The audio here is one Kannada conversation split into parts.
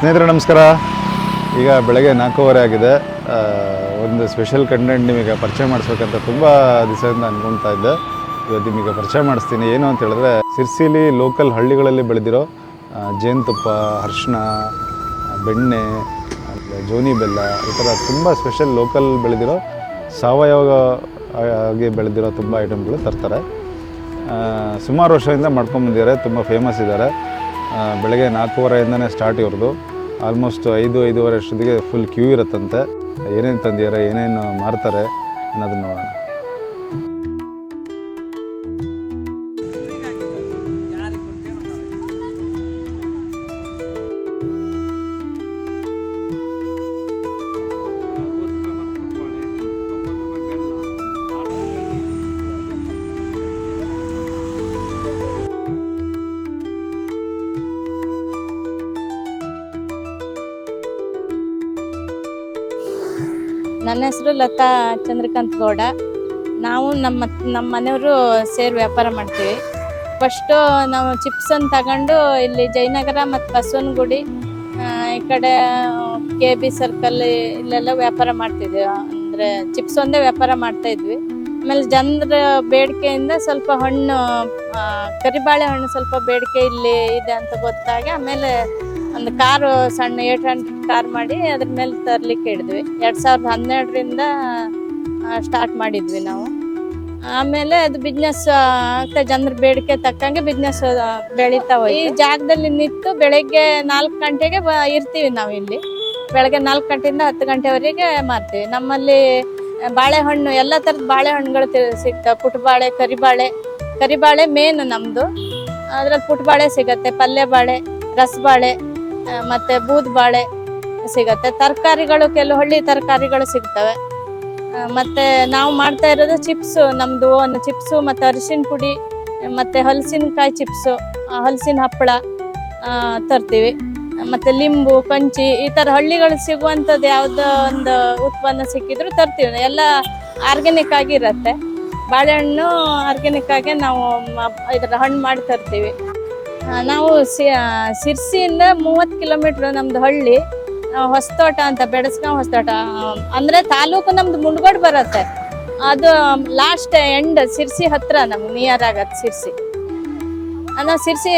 ಸ್ನೇಹಿತರೆ ನಮಸ್ಕಾರ. ಈಗ ಬೆಳಗ್ಗೆ 4:15 ಆಗಿದೆ. ಒಂದು ಸ್ಪೆಷಲ್ ಕಂಟೆಂಟ್ ನಿಮಗೆ ಪರಿಚಯ ಮಾಡಿಸ್ಬೇಕಂತ ತುಂಬ ದಿವಸದಿಂದ ಅಂದ್ಕೊಳ್ತಾ ಇದ್ದೆ. ಇವತ್ತು ನಿಮಗೆ ಪರಿಚಯ ಮಾಡಿಸ್ತೀನಿ. ಏನು ಅಂತ ಹೇಳಿದ್ರೆ, ಸಿರ್ಸಿಲಿ ಲೋಕಲ್ ಹಳ್ಳಿಗಳಲ್ಲಿ ಬೆಳೆದಿರೋ ಜೇನುತುಪ್ಪ, ಅರಿಶಿನ, ಬೆಣ್ಣೆ, ಜೋನಿ ಬೆಲ್ಲ, ಈ ಥರ ತುಂಬ ಸ್ಪೆಷಲ್ ಲೋಕಲ್ ಬೆಳೆದಿರೋ ಸಾವಯವ ಆಗಿ ಬೆಳೆದಿರೋ ತುಂಬ ಐಟಮ್ಗಳು ತರ್ತಾರೆ. ಸುಮಾರು ವರ್ಷದಿಂದ ಮಾಡ್ಕೊಂಬಂದಿದ್ದಾರೆ, ತುಂಬ ಫೇಮಸ್ ಇದ್ದಾರೆ. ಬೆಳಗ್ಗೆ 4:15ಇಂದನೇ ಸ್ಟಾರ್ಟ್ ಇವ್ರದ್ದು. ಆಲ್ಮೋಸ್ಟ್ 5-5:30 ಅಷ್ಟೊತ್ತಿಗೆ ಫುಲ್ ಕ್ಯೂ ಇರುತ್ತಂತೆ. ಏನೇನು ತಂದಿದ್ದಾರೆ, ಏನೇನು ಮಾರ್ತಾರೆ ಅನ್ನೋದನ್ನು ನೋಡೋಣ. ನನ್ನ ಹೆಸರು ಲತಾ ಚಂದ್ರಕಾಂತ್ ಗೌಡ. ನಾವು ನಮ್ಮ ಮನೆಯವರು ಸೇರಿ ವ್ಯಾಪಾರ ಮಾಡ್ತೀವಿ. ಫಸ್ಟು ನಾವು ಚಿಪ್ಸನ್ನು ತಗೊಂಡು ಇಲ್ಲಿ ಜಯನಗರ ಮತ್ತು ಬಸವನಗುಡಿ ಈ ಕಡೆ KB ಸರ್ಕಲ್ ಇಲ್ಲೆಲ್ಲ ವ್ಯಾಪಾರ ಮಾಡ್ತಿದ್ವಿ. ಅಂದರೆ ಚಿಪ್ಸ್ ಒಂದೇ ವ್ಯಾಪಾರ ಮಾಡ್ತಾಯಿದ್ವಿ. ಆಮೇಲೆ ಜನರ ಬೇಡಿಕೆಯಿಂದ ಸ್ವಲ್ಪ ಹಣ್ಣು, ಕರಿಬಾಳೆ ಹಣ್ಣು ಸ್ವಲ್ಪ ಬೇಡಿಕೆ ಇಲ್ಲಿ ಇದೆ ಅಂತ ಗೊತ್ತಾಗಿ ಆಮೇಲೆ ಒಂದು ಕಾರು, ಸಣ್ಣ 800 ಕಾರ್ ಮಾಡಿ ಅದ್ರ ಮೇಲೆ ತರಲಿಕ್ಕೆ ಹಿಡಿದ್ವಿ. 2012ರಿಂದ ಸ್ಟಾರ್ಟ್ ಮಾಡಿದ್ವಿ ನಾವು. ಆಮೇಲೆ ಅದು ಬಿಸ್ನೆಸ್ ಆಗ್ತಾ ಜನರ ಬೇಡಿಕೆ ತಕ್ಕಂಗೆ ಬಿಸ್ನೆಸ್ ಬೆಳೀತಾ ಹೋಯ್ತು. ಈ ಜಾಗದಲ್ಲಿ ನಿಂತು ಬೆಳಗ್ಗೆ 4 ಗಂಟೆಗೆ ಇರ್ತೀವಿ ನಾವು ಇಲ್ಲಿ. ಬೆಳಗ್ಗೆ 4 ಗಂಟೆಯಿಂದ 10 ಗಂಟೆವರೆಗೆ ಮಾರ್ತೀವಿ. ನಮ್ಮಲ್ಲಿ ಬಾಳೆಹಣ್ಣು, ಎಲ್ಲ ಥರದ ಬಾಳೆಹಣ್ಣುಗಳು ಸಿಗ್ತವೆ. ಪುಟ್ಟಬಾಳೆ, ಕರಿಬಾಳೆ ಮೇನ್ ನಮ್ಮದು. ಅದ್ರಲ್ಲಿ ಪುಟ್ಟಬಾಳೆ ಸಿಗತ್ತೆ, ಪಲ್ಯ ಬಾಳೆ, ರಸಬಾಳೆ ಮತ್ತು ಬೂದ್ ಬಾಳೆ ಸಿಗತ್ತೆ. ತರಕಾರಿಗಳು, ಕೆಲವು ಹಳ್ಳಿ ತರಕಾರಿಗಳು ಸಿಗ್ತವೆ. ಮತ್ತು ನಾವು ಮಾಡ್ತಾ ಇರೋದು ಚಿಪ್ಸು, ನಮ್ಮದು ಒಂದು ಚಿಪ್ಸು ಮತ್ತು ಅರಿಶಿನ ಪುಡಿ ಮತ್ತು ಹಲಸಿನಕಾಯಿ ಚಿಪ್ಸು, ಹಲಸಿನ ಹಪ್ಪಳ ತರ್ತೀವಿ. ಮತ್ತು ಲಿಂಬು, ಕಂಚಿ, ಈ ಥರ ಹಳ್ಳಿಗಳು ಸಿಗುವಂಥದ್ದು ಯಾವುದೋ ಒಂದು ಉತ್ಪನ್ನ ಸಿಕ್ಕಿದ್ರು ತರ್ತೀವಿ. ಎಲ್ಲ ಆರ್ಗ್ಯಾನಿಕ್ ಆಗಿರುತ್ತೆ. ಬಾಳೆಹಣ್ಣು ಆರ್ಗ್ಯಾನಿಕ್ ಆಗಿ ನಾವು ಇದರ ಹಣ್ಣು ಮಾಡಿ ತರ್ತೀವಿ. ನಾವು ಸಿರ್ಸಿಯಿಂದ 30 ಕಿಲೋಮೀಟ್ರ್ ನಮ್ದು ಹಳ್ಳಿ. ಹೊಸತೋಟ ಅಂತ, ಬೆಡಸ್ಗಾಂವ್ ಹೊಸತೋಟ ಅಂದರೆ ತಾಲೂಕು ನಮ್ದು ಮುಂಡ್ಗೋಡು ಬರುತ್ತೆ. ಅದು ಲಾಸ್ಟ್ ಎಂಡ್ ಸಿರ್ಸಿ ಹತ್ರ ನಮ್ಗೆ ನಿಯರ್ ಆಗತ್ತೆ ಸಿರ್ಸಿ. ನಾವು ಸಿರ್ಸಿ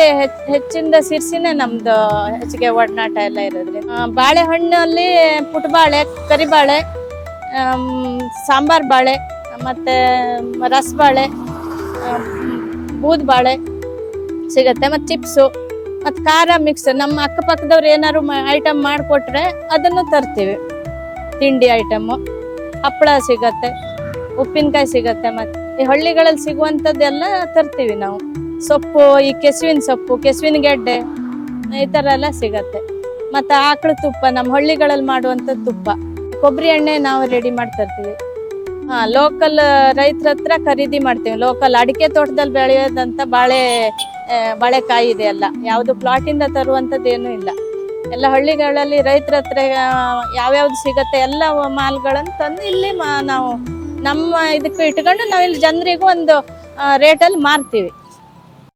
ಹೆಚ್ಚಿಂದ ಸಿರ್ಸಿನೇ ನಮ್ದು ಹೆಚ್ಚಿಗೆ ಒಡನಾಟ ಎಲ್ಲ ಇರೋದ್ರಿಂದ. ಬಾಳೆಹಣ್ಣಲ್ಲಿ ಪುಟ್ಟಬಾಳೆ, ಕರಿಬಾಳೆ, ಸಾಂಬಾರು ಬಾಳೆ ಮತ್ತು ರಸಬಾಳೆ, ಬೂದ್ ಬಾಳೆ ಸಿಗತ್ತೆ. ಮತ್ತು ಚಿಪ್ಸು ಮತ್ತು ಖಾರ ಮಿಕ್ಸ್. ನಮ್ಮ ಅಕ್ಕಪಕ್ಕದವ್ರು ಏನಾದ್ರು ಐಟಮ್ ಮಾಡಿಕೊಟ್ರೆ ಅದನ್ನು ತರ್ತೀವಿ. ತಿಂಡಿ ಐಟಮ್ಮು, ಹಪ್ಪಳ ಸಿಗತ್ತೆ, ಉಪ್ಪಿನಕಾಯಿ ಸಿಗತ್ತೆ. ಮತ್ತು ಈ ಹಳ್ಳಿಗಳಲ್ಲಿ ಸಿಗುವಂಥದ್ದೆಲ್ಲ ತರ್ತೀವಿ ನಾವು. ಸೊಪ್ಪು, ಈ ಕೆಸುವಿನ ಸೊಪ್ಪು, ಕೆಸುವಿನ ಗೆಡ್ಡೆ, ಈ ಥರ ಎಲ್ಲ ಸಿಗತ್ತೆ. ಮತ್ತು ಆಕಳ ತುಪ್ಪ, ನಮ್ಮ ಹಳ್ಳಿಗಳಲ್ಲಿ ಮಾಡುವಂಥ ತುಪ್ಪ, ಕೊಬ್ಬರಿ ಎಣ್ಣೆ ನಾವು ರೆಡಿ ಮಾಡಿ ತರ್ತೀವಿ. ಲೋಕಲ್ ರೈತರ ಹತ್ರ ಖರೀದಿ ಮಾಡ್ತೀವಿ. ಲೋಕಲ್ ಅಡಿಕೆ ತೋಟದಲ್ಲಿ ಬೆಳೆಯೋದಂಥ ಬಾಳೆಕಾಯಿ ಇದೆ. ಎಲ್ಲ ಯಾವುದು ಪ್ಲಾಟಿಂದ ತರುವಂಥದ್ದು ಏನೂ ಇಲ್ಲ. ಎಲ್ಲ ಹಳ್ಳಿಗಳಲ್ಲಿ ರೈತರ ಹತ್ರ ಯಾವ್ಯಾವ್ದು ಸಿಗತ್ತೆ ಎಲ್ಲ ಮಾಲ್ಗಳನ್ನು ತಂದು ಇಲ್ಲಿ ನಾವು ನಮ್ಮ ಇದಕ್ಕೆ ಇಟ್ಕೊಂಡು ನಾವು ಇಲ್ಲಿ ಜನರಿಗೂ ಒಂದು ರೇಟಲ್ಲಿ ಮಾರ್ತೀವಿ.